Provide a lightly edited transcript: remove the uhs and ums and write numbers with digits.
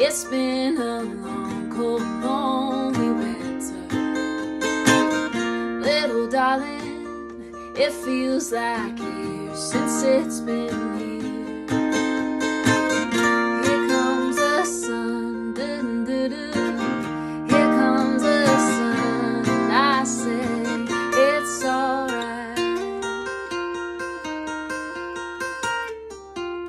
It's been a long, cold, lonely winter. Little darling, it feels like years since it's been here.